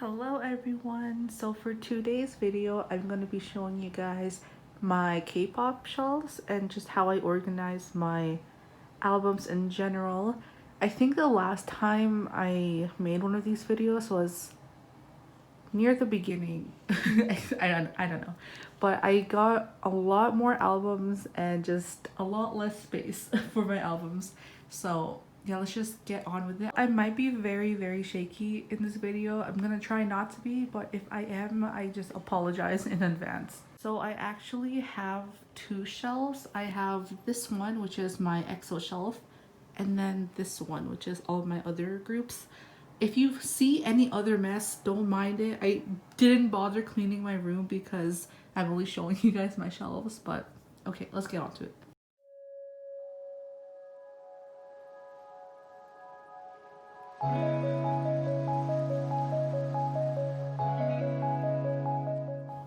Hello everyone, so for today's video I'm going to be showing you guys my K-pop shelves and just how I organize my albums in general. I think the last time I made one of these videos was near the beginning. I don't know, but I got a lot more albums and just a lot less space for my albums, so yeah, let's just get on with it. I might be very shaky in this video. I'm gonna try not to be, but if I am, I just apologize in advance. So I actually have two shelves. I have this one, which is my EXO shelf, and then this one, which is all my other groups. If you see any other mess, don't mind it. I didn't bother cleaning my room because I'm only showing you guys my shelves, but okay, let's get on to it.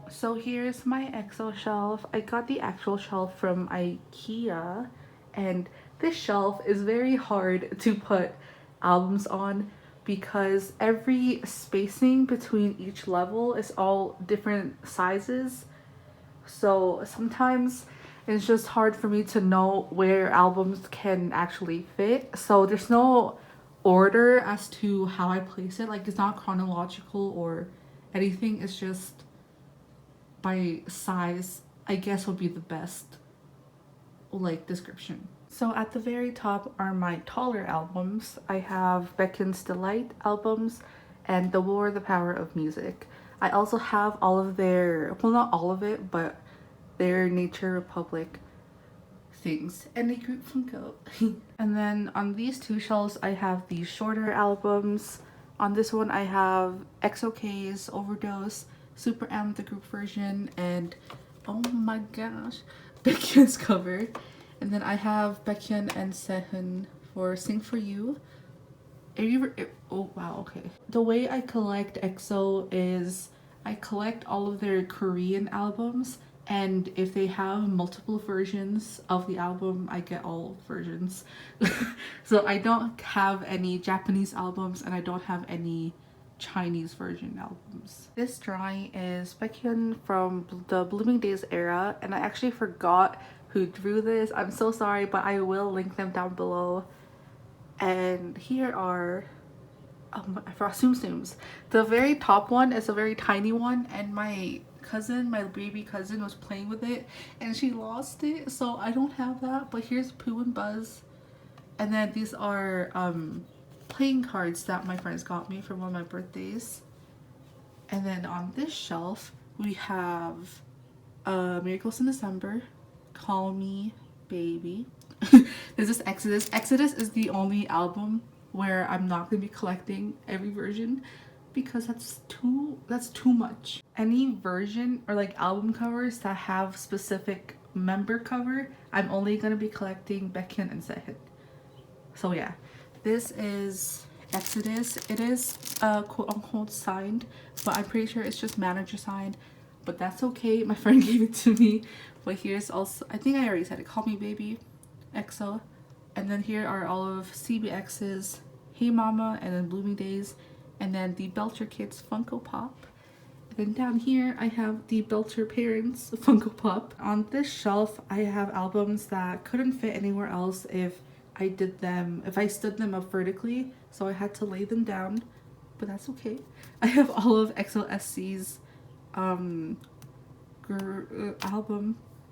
So here's my EXO shelf. I got the actual shelf from IKEA, and this shelf is very hard to put albums on because every spacing between each level is all different sizes. So sometimes it's just hard for me to know where albums can actually fit. So there's no order as to how I place it. Like, it's not chronological or anything. It's just by size, I guess, would be the best like description. So at the very top are my taller albums. I have Baekhyun's Delight albums and The War, the Power of Music. I also have all of their, well, not all of it, but their Nature Republic things and a group Funko. And then on these two shelves, I have the shorter albums. On this one, I have XOK's Overdose, Super M, the group version, and oh my gosh, Baekhyun's cover. And then I have Baekhyun and Sehun for Sing For You. Oh wow, okay. The way I collect EXO is I collect all of their Korean albums, and if they have multiple versions of the album, I get all versions. So I don't have any Japanese albums and I don't have any Chinese version albums. This drawing is Baekhyun from the Blooming Days era, and I actually forgot who drew this. I'm so sorry, but I will link them down below. And here are for Tsum Tsums. The very top one is a very tiny one, and my cousin, my baby cousin, was playing with it and she lost it, so I don't have that. But here's Pooh and Buzz, and then these are playing cards that my friends got me for one of my birthdays. And then on this shelf we have Miracles in December, Call Me Baby. This is Exodus. Exodus is the only album where I'm not going to be collecting every version because that's too much. Any version or like album covers that have specific member cover, I'm only going to be collecting Baekhyun and Sehun. So yeah, this is Exodus. It is quote unquote signed, but I'm pretty sure it's just manager signed, but that's okay. My friend gave it to me. But here's also, I think I already said it, Call Me Baby, EXO. And then here are all of CBX's Hey Mama and then Blooming Days, and then the Belter Kids Funko Pop. And then down here I have the Belter Parents Funko Pop. On this shelf I have albums that couldn't fit anywhere else if I stood them up vertically, so I had to lay them down, but that's okay. I have all of EXO-SC's album,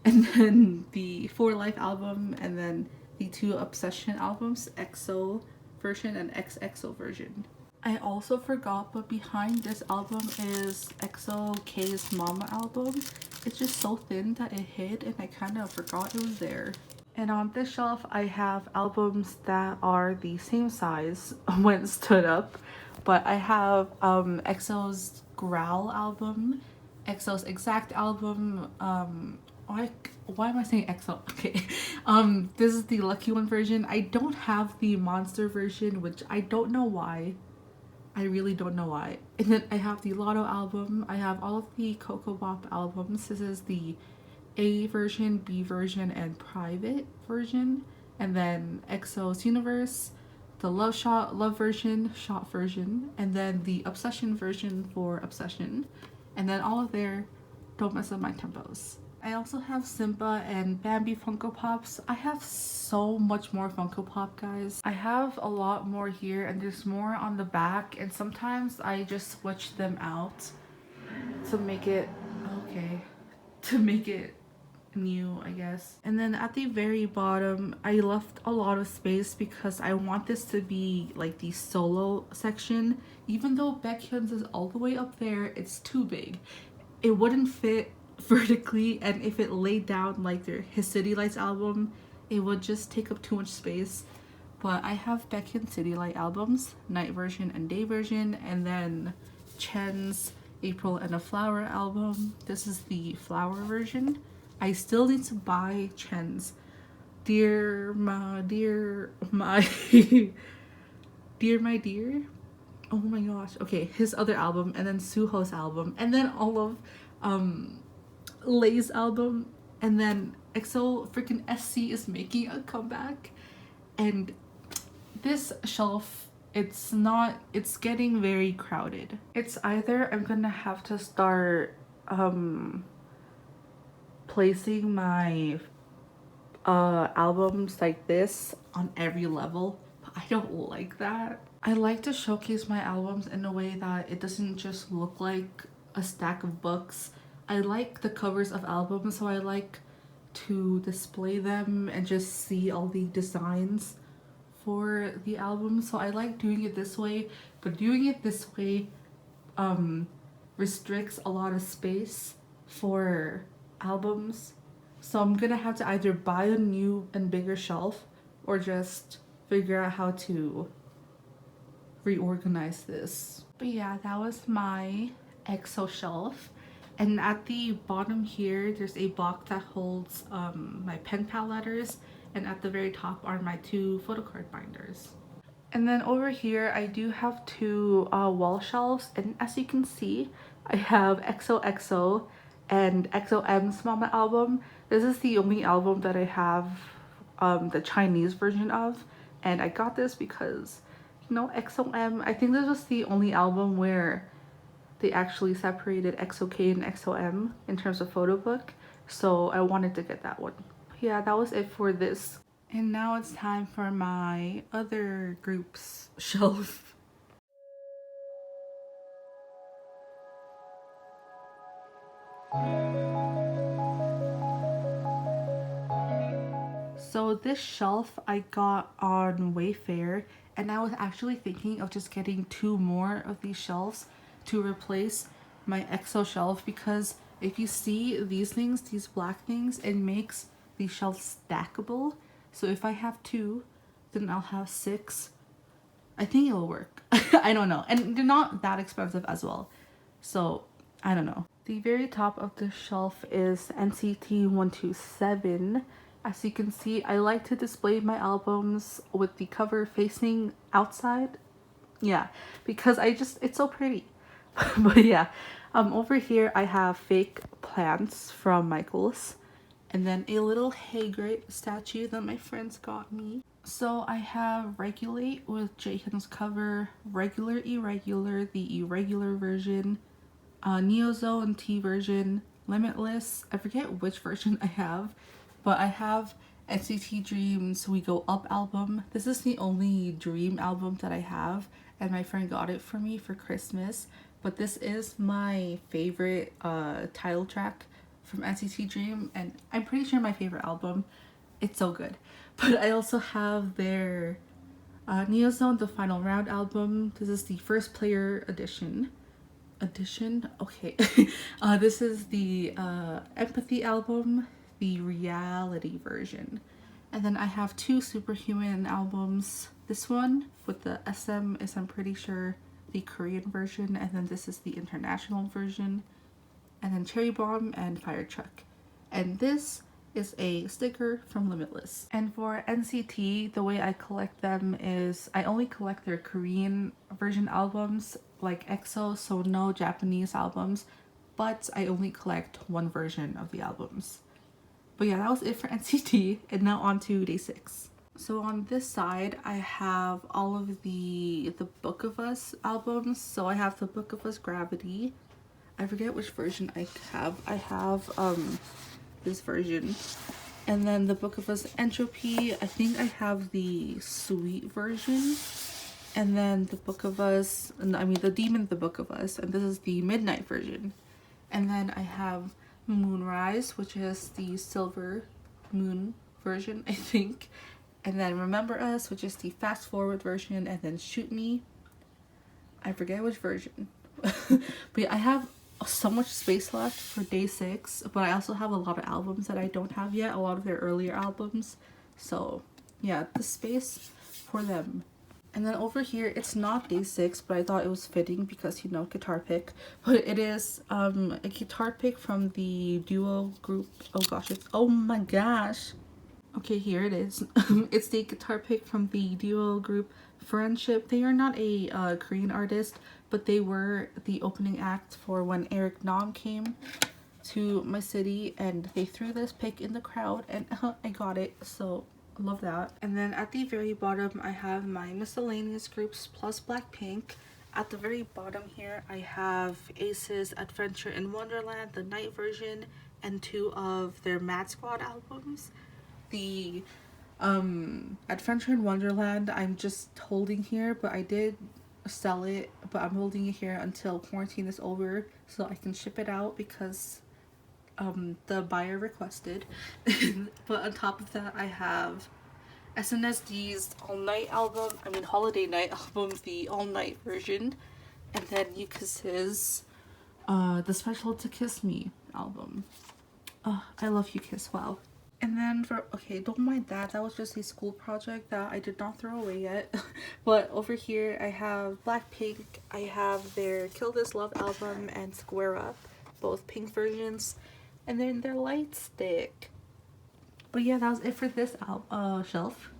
and then the For Life album, and then the two Obsession albums, EXO version and XXO version. I also forgot, but behind this album is EXO K's Mama album. It's just so thin that it hid and I kind of forgot it was there. And on this shelf I have albums that are the same size when stood up, but I have EXO's Growl album, EXO's Exact album, why am I saying EXO? Okay. This is the Lucky One version. I don't have the Monster version, which I don't know why. I really don't know why. And then I have the Lotto album. I have all of the Coco Bop albums. This is the A version, B version, and private version. And then EXO's Universe, the love version, shot version, and then the obsession version for obsession, and then all of their don't mess up my tempos. I also have Simba and Bambi Funko Pops. I have so much more Funko Pop, guys. I have a lot more here and there's more on the back, and sometimes I just switch them out to make it to make it new, I guess. And then at the very bottom, I left a lot of space because I want this to be like the solo section. Even though Baekhyun's is all the way up there, it's too big. It wouldn't fit vertically, and if it laid down like his City Lights album, it would just take up too much space. But I have Baekhyun City Light albums, night version and day version, and then Chen's April and a Flower album. This is the flower version. I still need to buy Chen's dear my dear oh my gosh, okay, his other album, and then Suho's album, and then all of Lay's album, and then EXO freaking SC is making a comeback. And this shelf, it's getting very crowded. It's either I'm gonna have to start placing my albums like this on every level, but I don't like that. I like to showcase my albums in a way that it doesn't just look like a stack of books. I like the covers of albums, so I like to display them and just see all the designs for the album. So I like doing it this way, but doing it this way restricts a lot of space for albums. So I'm gonna have to either buy a new and bigger shelf or just figure out how to reorganize this. But yeah, that was my EXO shelf. And at the bottom here, there's a box that holds my pen pal letters, and at the very top are my 2 photo card binders. And then over here, I do have 2 wall shelves, and as you can see, I have XOXO and XOM's Mama album. This is the only album that I have the Chinese version of, and I got this because, you know, XOM, I think this was the only album where they actually separated XOK and XOM in terms of photo book, so I wanted to get that one. But yeah, that was it for this. And now it's time for my other group's shelf. So this shelf I got on Wayfair, and I was actually thinking of just getting 2 more of these shelves to replace my EXO shelf, because if you see these things, these black things, it makes the shelf stackable. So if I have 2, then I'll have 6. I think it'll work. I don't know. And they're not that expensive as well. So I don't know. The very top of the shelf is NCT 127. As you can see, I like to display my albums with the cover facing outside. Yeah, because it's so pretty. But yeah, over here I have fake plants from Michaels, and then a little Haygate statue that my friends got me. So I have Regulate with Jaehyun's cover, Regular Irregular, the irregular version, Neozone T version, Limitless, I forget which version I have, but I have NCT Dream's We Go Up album. This is the only Dream album that I have, and my friend got it for me for Christmas. But this is my favorite title track from NCT Dream, and I'm pretty sure my favorite album. It's so good. But I also have their Neozone The Final Round album. This is the first player edition. Okay. This is the Empathy album, the reality version. And then I have 2 Superhuman albums. This one with the SM is, I'm pretty sure, the Korean version, and then this is the international version, and then Cherry Bomb and Fire Truck. And this is a sticker from Limitless. And for NCT, the way I collect them is I only collect their Korean version albums like EXO, so no Japanese albums, but I only collect 1 version of the albums. But yeah, that was it for NCT, and now on to day 6. So on this side, I have all of the Book of Us albums. So I have the Book of Us Gravity. I forget which version I have. I have this version. And then the Book of Us Entropy. I think I have the Sweet version. And then the Book of Us, I mean the Demon the Book of Us, and this is the Midnight version. And then I have Moonrise, which is the Silver Moon version, I think. And then Remember Us, which is the fast forward version, and then Shoot Me. I forget which version. But yeah, I have so much space left for day 6, but I also have a lot of albums that I don't have yet, a lot of their earlier albums. So yeah, the space for them. And then over here, it's not day 6, but I thought it was fitting because, you know, guitar pick. But it is a guitar pick from the duo group. Oh gosh, oh my gosh. Okay, here it is. It's the guitar pick from the duo group Friendship. They are not a Korean artist, but they were the opening act for when Eric Nam came to my city, and they threw this pick in the crowd, and I got it, so I love that. And then at the very bottom, I have my miscellaneous groups plus Blackpink. At the very bottom here, I have Ace's Adventure in Wonderland, the night version, and 2 of their Mad Squad albums. The Adventure in Wonderland I'm just holding here, but I did sell it, but I'm holding it here until quarantine is over so I can ship it out because the buyer requested. But on top of that, I have SNSD All Night album, I mean Holiday Night album, the All Night version, and then Yukis's the Special to Kiss Me album. I love Yukis, wow. And then for, okay, don't mind that. That was just a school project that I did not throw away yet. But over here, I have Blackpink. I have their Kill This Love album and Square Up, both pink versions. And then their light stick. But yeah, that was it for this shelf.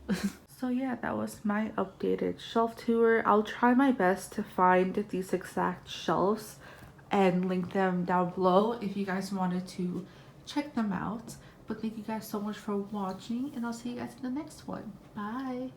So yeah, that was my updated shelf tour. I'll try my best to find these exact shelves and link them down below if you guys wanted to check them out. But thank you guys so much for watching, and I'll see you guys in the next one. Bye!